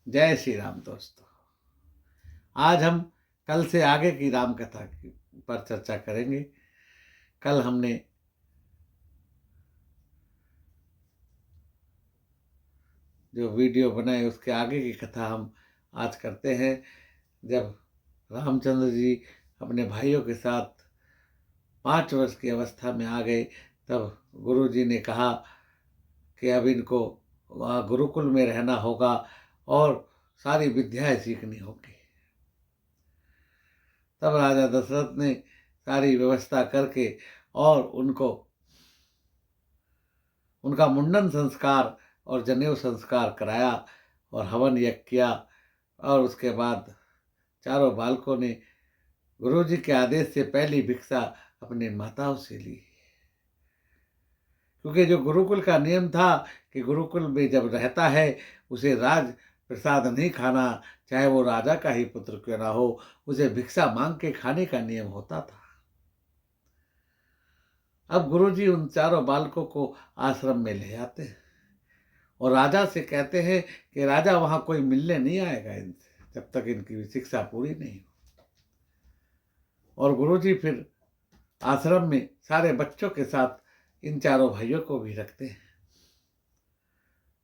जय श्री राम दोस्तों। आज हम कल से आगे की राम कथा पर चर्चा करेंगे। कल हमने जो वीडियो बनाए उसके आगे की कथा हम आज करते हैं। जब रामचंद्र जी अपने भाइयों के साथ 5 वर्ष की अवस्था में आ गए, तब गुरु जी ने कहा कि अब इनको गुरुकुल में रहना होगा और सारी विद्याएं सीखनी होगी। तब राजा दशरथ ने सारी व्यवस्था करके और उनका मुंडन संस्कार और जनेऊ संस्कार कराया और हवन यज्ञ किया। और उसके बाद चारों बालकों ने गुरुजी के आदेश से पहली भिक्षा अपनी माताओं से ली, क्योंकि जो गुरुकुल का नियम था कि गुरुकुल में जब रहता है उसे राज प्रसाद नहीं खाना, चाहे वो राजा का ही पुत्र क्यों ना हो, उसे भिक्षा मांग के खाने का नियम होता था। अब गुरुजी उन चारों बालकों को आश्रम में ले आते हैं और राजा से कहते हैं कि राजा वहां कोई मिलने नहीं आएगा इनसे जब तक इनकी शिक्षा पूरी नहीं हो। और गुरुजी फिर आश्रम में सारे बच्चों के साथ इन चारों भाइयों को भी रखते हैं।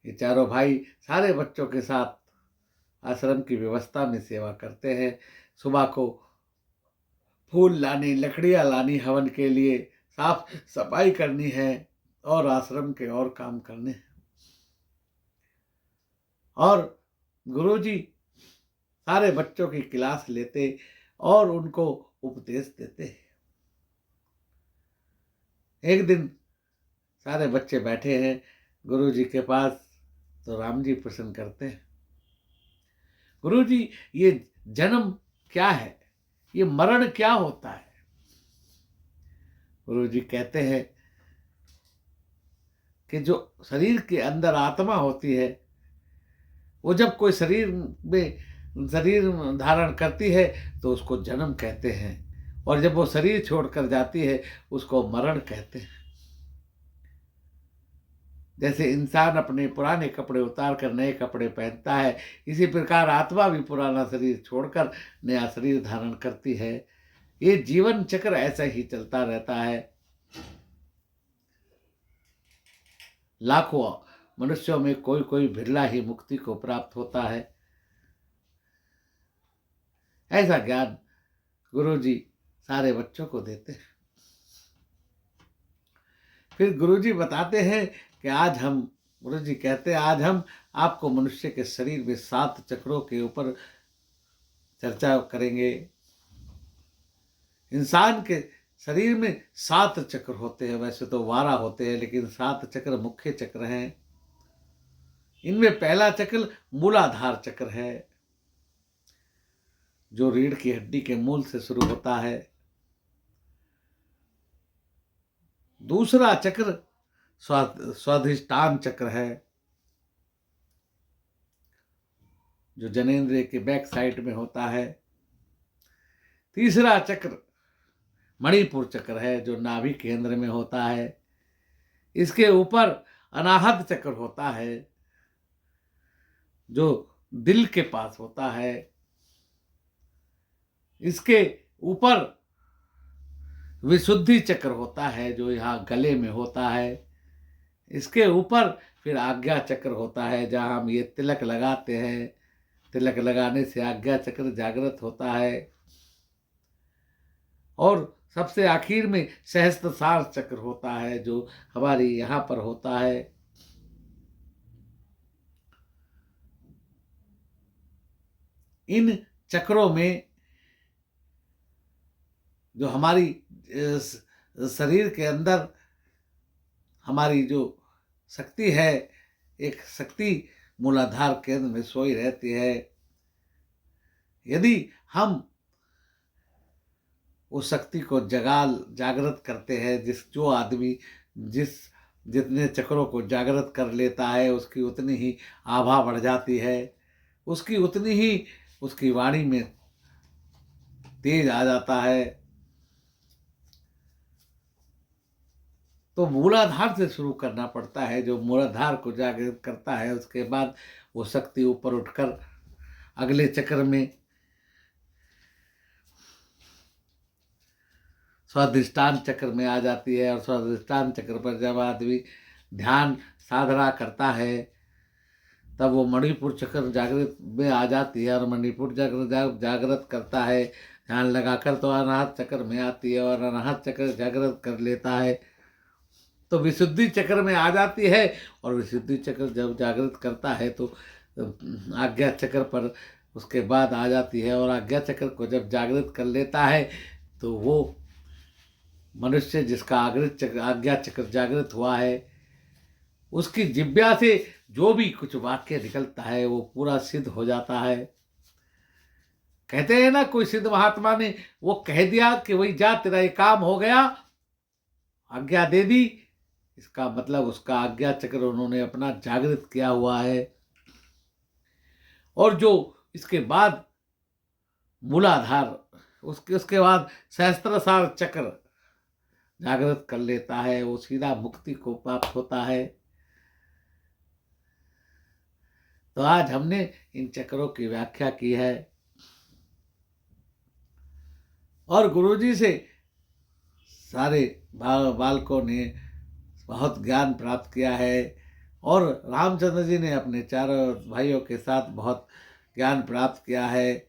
ये चारों भाई सारे बच्चों के साथ आश्रम की व्यवस्था में सेवा करते हैं। सुबह को फूल लानी, लकड़ियां लानी, हवन के लिए साफ सफाई करनी है और आश्रम के और काम करने हैं। और गुरुजी सारे बच्चों की क्लास लेते और उनको उपदेश देते। एक दिन सारे बच्चे बैठे हैं गुरुजी के पास, तो राम जी प्रश्न करते हैं, गुरुजी ये जन्म क्या है, ये मरण क्या होता है? गुरुजी कहते हैं कि जो शरीर के अंदर आत्मा होती है वो जब कोई शरीर धारण करती है तो उसको जन्म कहते हैं, और जब वो शरीर छोड़कर जाती है उसको मरण कहते हैं। जैसे इंसान अपने पुराने कपड़े उतार कर नए कपड़े पहनता है, इसी प्रकार आत्मा भी पुराना शरीर छोड़कर नया शरीर धारण करती है। ये जीवन चक्र ऐसा ही चलता रहता है। लाखों मनुष्यों में कोई कोई बिरला ही मुक्ति को प्राप्त होता है। ऐसा ज्ञान गुरुजी सारे बच्चों को देते हैं। फिर गुरुजी बताते हैं कि गुरुजी कहते हैं आज हम आपको मनुष्य के शरीर में 7 चक्रों के ऊपर चर्चा करेंगे। इंसान के शरीर में 7 चक्र होते हैं, वैसे तो 12 होते हैं लेकिन 7 चक्र मुख्य चक्र हैं। इनमें पहला चक्र मूलाधार चक्र है, जो रीढ़ की हड्डी के मूल से शुरू होता है। दूसरा चक्र स्वाधिष्ठान चक्र है, जो जनेंद्रिय के बैक साइड में होता है। तीसरा चक्र मणिपुर चक्र है, जो नाभि केंद्र में होता है। इसके ऊपर अनाहत चक्र होता है, जो दिल के पास होता है। इसके ऊपर विशुद्धि चक्र होता है, जो यहाँ गले में होता है। इसके ऊपर फिर आज्ञा चक्र होता है, जहाँ हम ये तिलक लगाते हैं। तिलक लगाने से आज्ञा चक्र जागृत होता है। और सबसे आखिर में सहस्त्रसार चक्र होता है, जो हमारी यहाँ पर होता है। इन चक्रों में जो हमारी शरीर के अंदर हमारी जो शक्ति है, एक शक्ति मूलाधार केंद्र में सोई रहती है। यदि हम उस शक्ति को जागृत करते हैं, जो आदमी जितने चक्रों को जागृत कर लेता है उसकी उतनी ही आभा बढ़ जाती है, उसकी उतनी ही उसकी वाणी में तेज आ जाता है। तो मूलाधार से शुरू करना पड़ता है। जो मूलाधार को जागृत करता है उसके बाद वो शक्ति ऊपर उठकर अगले चक्र में स्वाधिष्ठान चक्र में आ जाती है। और स्वाधिष्ठान चक्र पर जब आदमी ध्यान साधना करता है तब वो मणिपुर चक्र जागृत में आ जाती है। और मणिपुर चक्र जागृत करता है ध्यान लगाकर तो अनाहत चक्र में आती है। और अनाहत चक्र जागृत कर लेता है तो विशुद्धि चक्र में आ जाती है। और विशुद्धि चक्र जब जागृत करता है तो आज्ञा चक्र पर उसके बाद आ जाती है। और आज्ञा चक्र को जब जागृत कर लेता है तो वो मनुष्य जिसका आज्ञा चक्र जागृत हुआ है उसकी जिह्वा से जो भी कुछ वाक्य निकलता है वो पूरा सिद्ध हो जाता है। कहते हैं ना, कोई सिद्ध महात्मा ने वो कह दिया कि वही जा तेरा ये काम हो गया, आज्ञा दे दी, इसका मतलब उसका आज्ञा चक्र उन्होंने अपना जागृत किया हुआ है। और जो इसके बाद मूलाधार उसके बाद सहस्त्रसार चक्र जागृत कर लेता है वो सीधा मुक्ति को प्राप्त होता है। तो आज हमने इन चक्रों की व्याख्या की है और गुरुजी से सारे बालकों ने बहुत ज्ञान प्राप्त किया है। और रामचंद्र जी ने अपने चारों भाइयों के साथ बहुत ज्ञान प्राप्त किया है।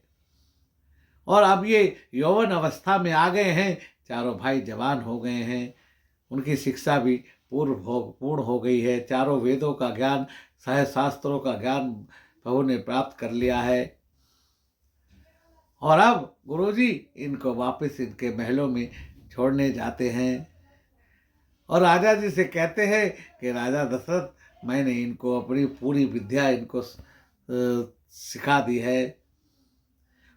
और अब ये यौवन अवस्था में आ गए हैं, चारों भाई जवान हो गए हैं, उनकी शिक्षा भी पूर्ण हो गई है। चारों वेदों का ज्ञान, शास्त्रों का ज्ञान प्रभु ने प्राप्त कर लिया है। और अब गुरुजी इनको वापस इनके महलों में छोड़ने जाते हैं और राजा जी से कहते हैं कि राजा दशरथ, मैंने इनको अपनी पूरी विद्या इनको सिखा दी है,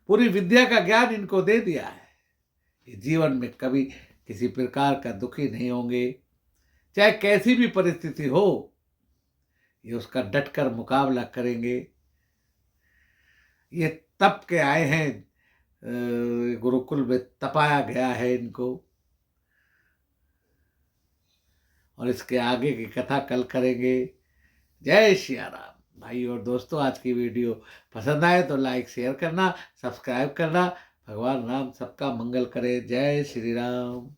पूरी विद्या का ज्ञान इनको दे दिया है। ये जीवन में कभी किसी प्रकार का दुखी नहीं होंगे, चाहे कैसी भी परिस्थिति हो ये उसका डटकर मुकाबला करेंगे। ये तप के आए हैं, गुरुकुल में तपाया गया है इनको। और इसके आगे की कथा कल करेंगे। जय सिया राम। भाई और दोस्तों, आज की वीडियो पसंद आए तो लाइक शेयर करना, सब्सक्राइब करना। भगवान राम सबका मंगल करे। जय श्री राम।